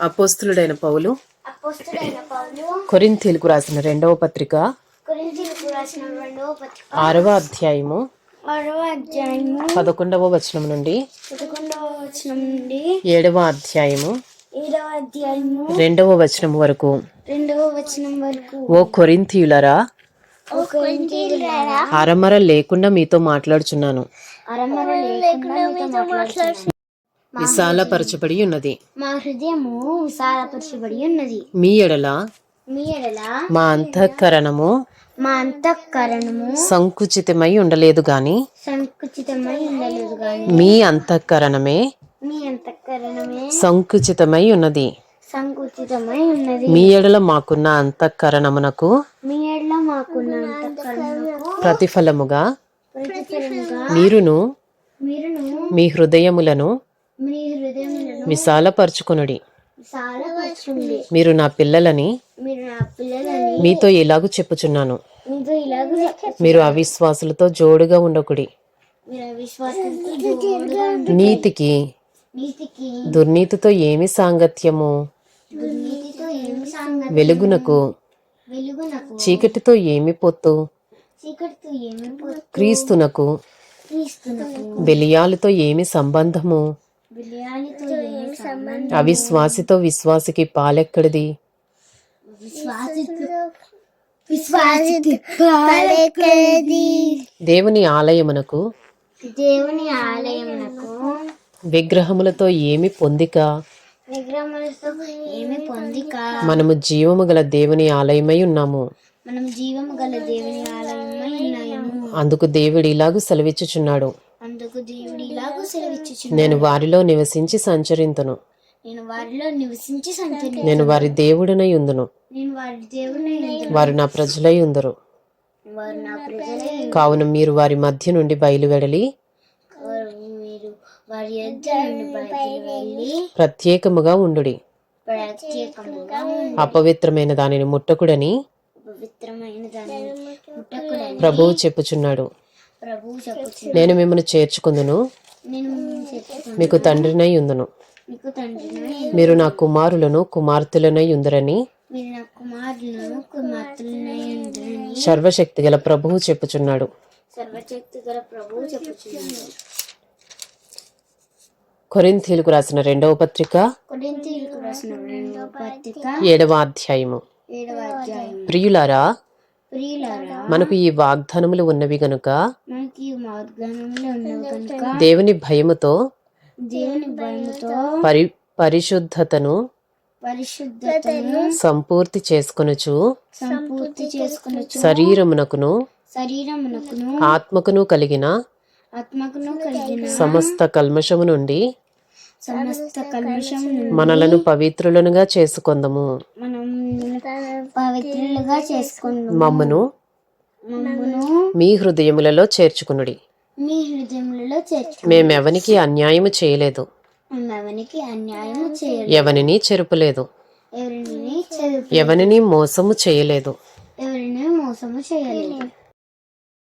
అపోస్తులుడైన పౌలు కొరింథీయులకు రాసిన రెండవ పత్రిక 6వ అధ్యాయము 11వ వచనం నుండి 7వ అధ్యాయము 2వ వచనం వరకు. ఓ కొరింథీయులారా, అరమర లేకుండా మీతో మాట్లాడుచున్నాను. విశాలపరచబడి ఉన్నది, మా హృదయము విశాలపరచబడి ఉన్నది. మీ ఎడల మా అంతఃకరణము సంకుచితమై ఉండలేదు గాని మీ అంతఃకరణమే సంకుచితమై ఉన్నది. మీ ఎడల మాకున్న అంతఃకరణమునకు ప్రతిఫలముగా మీరును మీ హృదయములను విశాలపరచుకొనుడి. మీరు నా పిల్లలని మీతో ఇలాగూ చెప్పుచున్నాను, మీరు అవిశ్వాసులతో జోడుగా ఉండకుడి. నీతికి దుర్నీతితో ఏమి సాంగత్యము? వెలుగునకు చీకటితో ఏమి పొత్తు? క్రీస్తునకు బెలియాలతో ఏమి సంబంధము? అవిశ్వాసితో విశ్వాసికి పాలెక్కడిది? దేవుని ఆలయమునకు విగ్రహములతో ఏమి పొందిక? మనము జీవము గల దేవుని ఆలయమై ఉన్నాము. అందుకు దేవుడు ఇలాగూ సెలవిచ్చుచున్నాడు, నేను వారిలో నివసించి సంచరింతును, నేను వారి దేవుడనై ఉందును, వారు నా ప్రజలై ఉందరు. కావున మీరు వారి మధ్య నుండి బయలువెడలి ప్రత్యేకముగా ఉండుడి. అపవిత్రమైన దానిని ముట్టకుడని ప్రభువు చెప్పుచున్నాడు. నేను మిమ్మల్ని చేర్చుకుందును, మీకు తండ్రినై ఉందును, మీరు నా కుమారులను కుమార్తెలనై ఉందరని సర్వశక్తి గల ప్రభువు చెప్పుచున్నాడు. కొరింథీయులకు రాసిన రెండవ పత్రిక 7వ అధ్యాయము. ప్రియులారా, మనకు ఈ వాగ్దానములు ఉన్నవి గనుక దేవుని భయముతో పరిశుద్ధతను సంపూర్తి చేసుకొనుచు శరీరమునకును ఆత్మకును కలిగిన సమస్త కల్మషము నుండి మనలను పవిత్రులనుగా చేసుకొందము. మమ్మును మీ హృదయములలో చేర్చుకునుడి. మేమెవనికి అన్యాయము చేయలేదు, ఎవనిని చెరుపులేదు, ఎవనిని మోసము చేయలేదు.